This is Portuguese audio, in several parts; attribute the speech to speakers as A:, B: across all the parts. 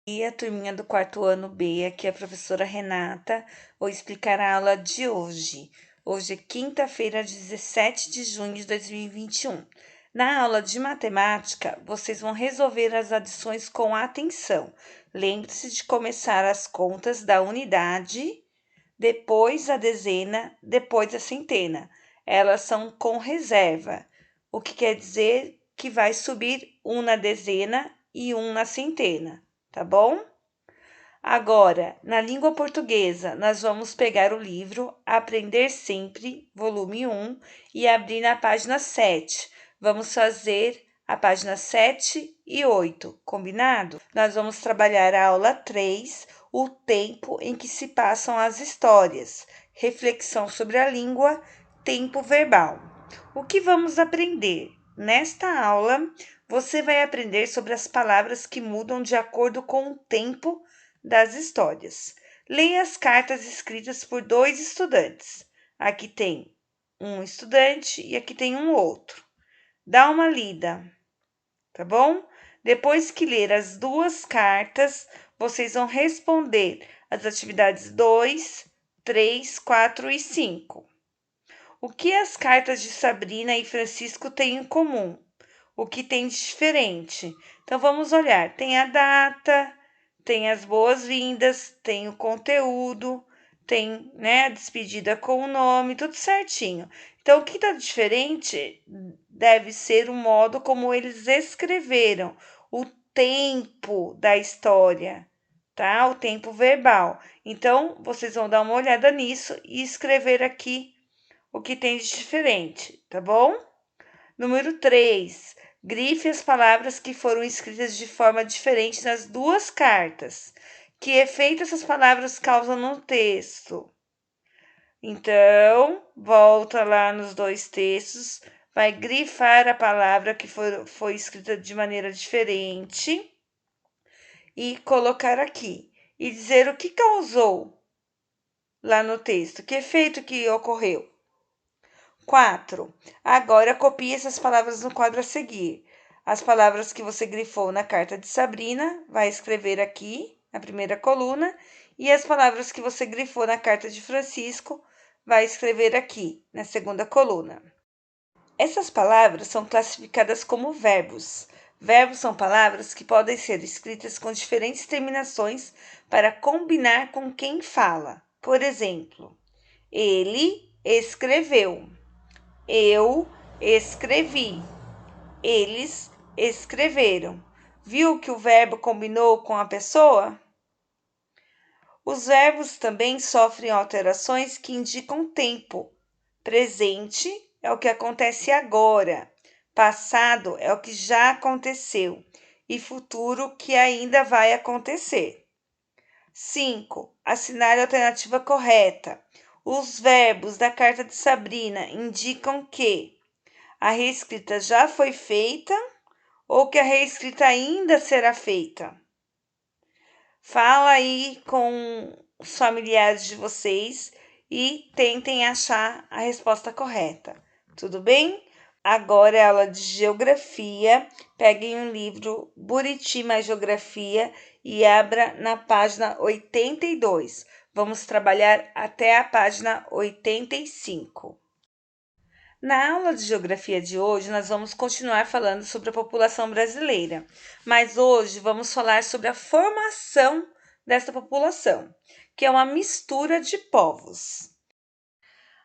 A: E a turminha do quarto ano B, aqui é a professora Renata, vou explicar a aula de hoje. Hoje é quinta-feira, 17 de junho de 2021. Na aula de matemática, vocês vão resolver as adições com atenção. Lembre-se de começar as contas da unidade, depois a dezena, depois a centena. Elas são com reserva, o que quer dizer que vai subir um na dezena e um na centena, tá bom? Agora, na língua portuguesa, nós vamos pegar o livro Aprender Sempre, volume 1, e abrir na página 7. Vamos fazer a página 7 e 8, combinado? Nós vamos trabalhar a aula 3, o tempo em que se passam as histórias, reflexão sobre a língua, tempo verbal. O que vamos aprender? Nesta aula, você vai aprender sobre as palavras que mudam de acordo com o tempo das histórias. Leia as cartas escritas por dois estudantes. Aqui tem um estudante e aqui tem um outro. Dá uma lida, tá bom? Depois que ler as duas cartas, vocês vão responder as atividades 2, 3, 4 e 5. O que as cartas de Sabrina e Francisco têm em comum? O que tem de diferente? Então vamos olhar. Tem a data, tem as boas-vindas, tem o conteúdo, tem, né, a despedida com o nome, tudo certinho. Então, o que está diferente deve ser o modo como eles escreveram, o tempo da história, tá? O tempo verbal. Então, vocês vão dar uma olhada nisso e escrever aqui o que tem de diferente, tá bom? Número 3. Grife as palavras que foram escritas de forma diferente nas duas cartas. Que efeito essas palavras causam no texto? Então, volta lá nos dois textos, vai grifar a palavra que foi escrita de maneira diferente e colocar aqui. E dizer o que causou lá no texto, que efeito que ocorreu. 4. Agora copie essas palavras no quadro a seguir. As palavras que você grifou na carta de Sabrina, vai escrever aqui, na primeira coluna, e as palavras que você grifou na carta de Francisco, vai escrever aqui, na segunda coluna. Essas palavras são classificadas como verbos. Verbos são palavras que podem ser escritas com diferentes terminações para combinar com quem fala. Por exemplo, ele escreveu. Eu escrevi. Eles escreveram. Viu que o verbo combinou com a pessoa? Os verbos também sofrem alterações que indicam tempo. Presente é o que acontece agora. Passado é o que já aconteceu. E futuro que ainda vai acontecer. 5. Assinale a alternativa correta. Os verbos da carta de Sabrina indicam que a reescrita já foi feita ou que a reescrita ainda será feita? Fala aí com os familiares de vocês e tentem achar a resposta correta. Tudo bem? Agora é aula de geografia. Peguem um livro Buriti mais Geografia e abra na página 82. Vamos trabalhar até a página 85. Na aula de geografia de hoje, nós vamos continuar falando sobre a população brasileira, mas hoje vamos falar sobre a formação dessa população, que é uma mistura de povos.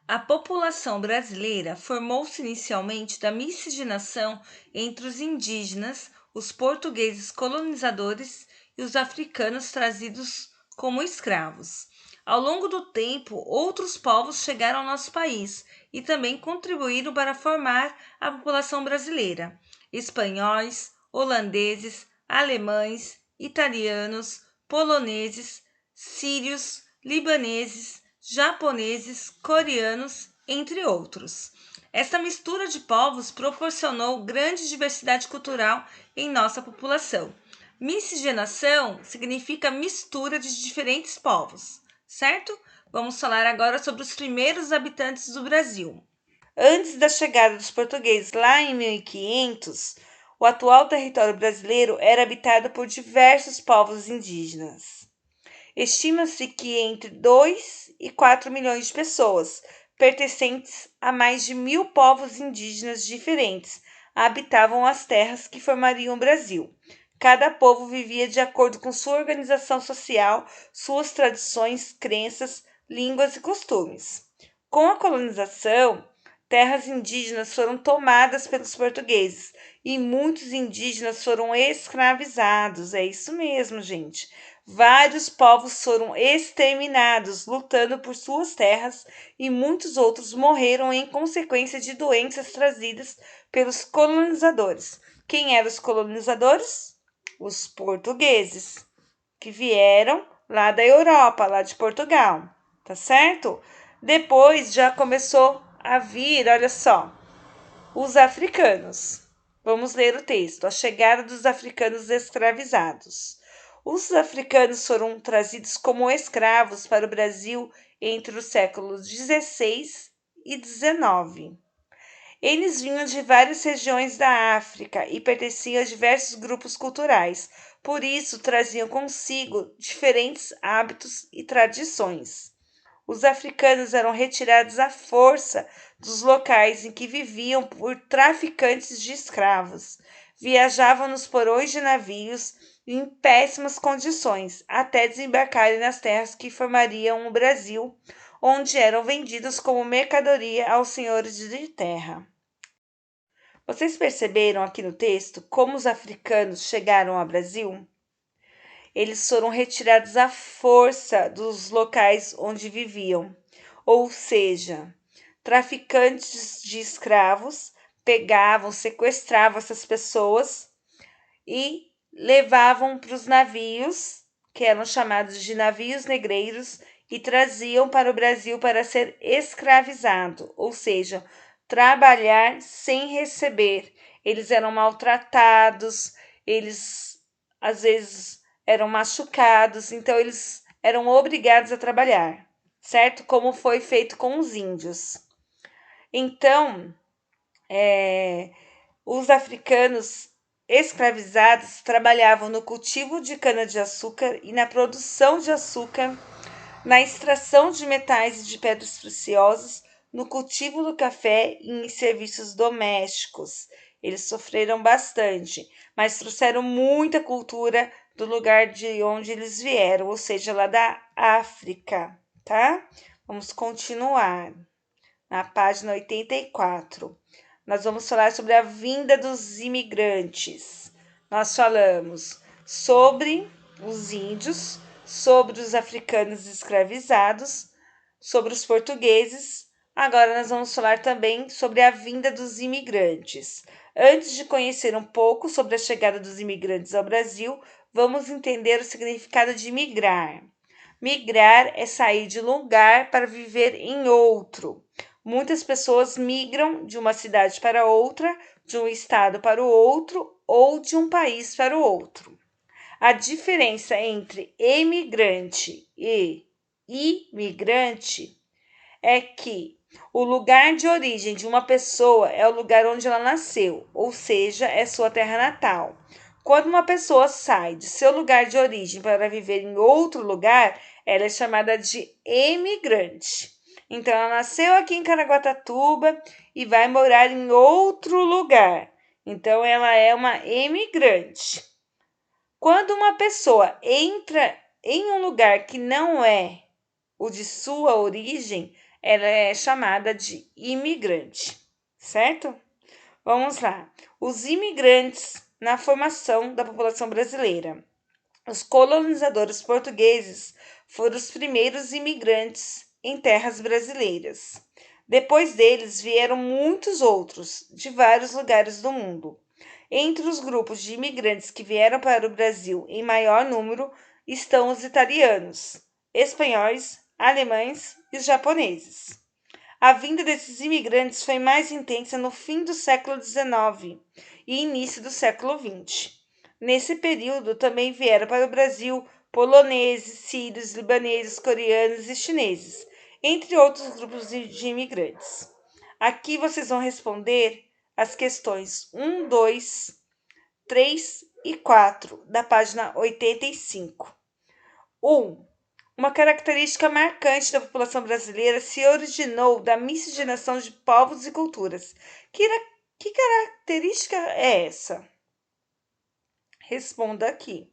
A: A população brasileira formou-se inicialmente da miscigenação entre os indígenas, os portugueses colonizadores e os africanos trazidos como escravos. Ao longo do tempo, outros povos chegaram ao nosso país e também contribuíram para formar a população brasileira. Espanhóis, holandeses, alemães, italianos, poloneses, sírios, libaneses, japoneses, coreanos, entre outros. Essa mistura de povos proporcionou grande diversidade cultural em nossa população. Miscigenação significa mistura de diferentes povos, certo? Vamos falar agora sobre os primeiros habitantes do Brasil. Antes da chegada dos portugueses lá em 1500, O atual território brasileiro era habitado por diversos povos indígenas. Estima-se que entre 2 e 4 milhões de pessoas, pertencentes a mais de 1.000 povos indígenas diferentes, habitavam as terras que formariam o Brasil. Cada povo vivia de acordo com sua organização social, suas tradições, crenças, línguas e costumes. Com a colonização, terras indígenas foram tomadas pelos portugueses e muitos indígenas foram escravizados. É isso mesmo, gente. Vários povos foram exterminados, lutando por suas terras, e muitos outros morreram em consequência de doenças trazidas pelos colonizadores. Quem eram os colonizadores? Os portugueses, que vieram lá da Europa, lá de Portugal, tá certo? Depois já começou a vir, olha só, os africanos. Vamos ler o texto. A chegada dos africanos escravizados. Os africanos foram trazidos como escravos para o Brasil entre os séculos 16 e 19. Eles vinham de várias regiões da África e pertenciam a diversos grupos culturais, por isso traziam consigo diferentes hábitos e tradições. Os africanos eram retirados à força dos locais em que viviam por traficantes de escravos. Viajavam nos porões de navios em péssimas condições, até desembarcarem nas terras que formariam o Brasil, onde eram vendidos como mercadoria aos senhores de terra. Vocês perceberam aqui no texto como os africanos chegaram ao Brasil? Eles foram retirados à força dos locais onde viviam, ou seja, traficantes de escravos pegavam, sequestravam essas pessoas e levavam para os navios, que eram chamados de navios negreiros, e traziam para o Brasil para ser escravizado, ou seja, trabalhar sem receber. Eles eram maltratados, eles às vezes eram machucados, então eles eram obrigados a trabalhar, certo? Como foi feito com os índios. Então, os africanos escravizados trabalhavam no cultivo de cana-de-açúcar e na produção de açúcar, na extração de metais e de pedras preciosas, no cultivo do café e em serviços domésticos. Eles sofreram bastante, mas trouxeram muita cultura do lugar de onde eles vieram, ou seja, lá da África, tá? Vamos continuar na página 84. Nós vamos falar sobre a vinda dos imigrantes. Nós falamos sobre os índios, sobre os africanos escravizados, sobre os portugueses. Agora nós vamos falar também sobre a vinda dos imigrantes. Antes de conhecer um pouco sobre a chegada dos imigrantes ao Brasil, vamos entender o significado de migrar. Migrar é sair de um lugar para viver em outro. Muitas pessoas migram de uma cidade para outra, de um estado para o outro ou de um país para o outro. A diferença entre emigrante e imigrante é que o lugar de origem de uma pessoa é o lugar onde ela nasceu, ou seja, é sua terra natal. Quando uma pessoa sai de seu lugar de origem para viver em outro lugar, ela é chamada de emigrante. Então, ela nasceu aqui em Caraguatatuba e vai morar em outro lugar. Então, ela é uma emigrante. Quando uma pessoa entra em um lugar que não é o de sua origem, ela é chamada de imigrante, certo? Vamos lá. Os imigrantes na formação da população brasileira. Os colonizadores portugueses foram os primeiros imigrantes em terras brasileiras. Depois deles vieram muitos outros, de vários lugares do mundo. Entre os grupos de imigrantes que vieram para o Brasil em maior número estão os italianos, espanhóis, alemães e os japoneses. A vinda desses imigrantes foi mais intensa no fim do século XIX e início do século XX. Nesse período também vieram para o Brasil poloneses, sírios, libaneses, coreanos e chineses, entre outros grupos de imigrantes. Aqui vocês vão responder as questões 1, 2 3 e 4 da página 85. 1. Uma característica marcante da população brasileira se originou da miscigenação de povos e culturas. Que característica é essa? Responda aqui.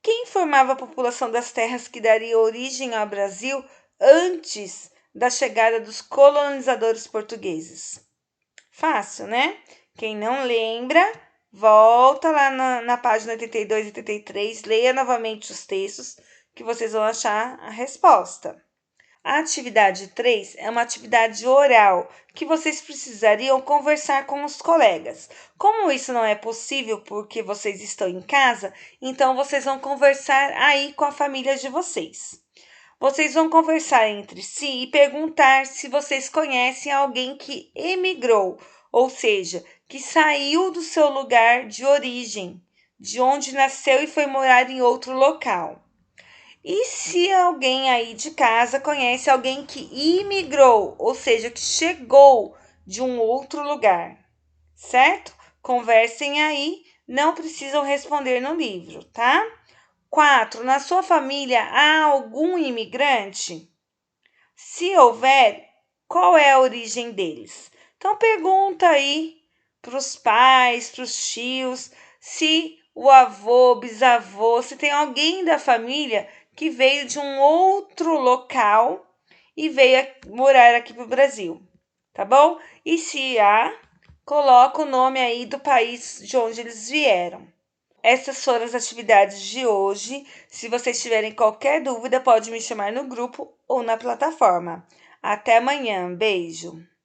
A: Quem formava a população das terras que daria origem ao Brasil antes da chegada dos colonizadores portugueses? Fácil, né? Quem não lembra, volta lá na página 82 e 83, leia novamente os textos que vocês vão achar a resposta. A atividade 3 é uma atividade oral que vocês precisariam conversar com os colegas. Como isso não é possível porque vocês estão em casa, então vocês vão conversar aí com a família de vocês. Vocês vão conversar entre si e perguntar se vocês conhecem alguém que emigrou, ou seja, que saiu do seu lugar de origem, de onde nasceu e foi morar em outro local. E se alguém aí de casa conhece alguém que imigrou, ou seja, que chegou de um outro lugar, certo? Conversem aí, não precisam responder no livro, tá? 4. Na sua família há algum imigrante? Se houver, qual é a origem deles? Então pergunta aí para os pais, para os tios, se o avô, bisavô, se tem alguém da família que veio de um outro local e veio morar aqui para o Brasil, tá bom? E se há, coloca o nome aí do país de onde eles vieram. Essas foram as atividades de hoje. Se vocês tiverem qualquer dúvida, pode me chamar no grupo ou na plataforma. Até amanhã. Beijo!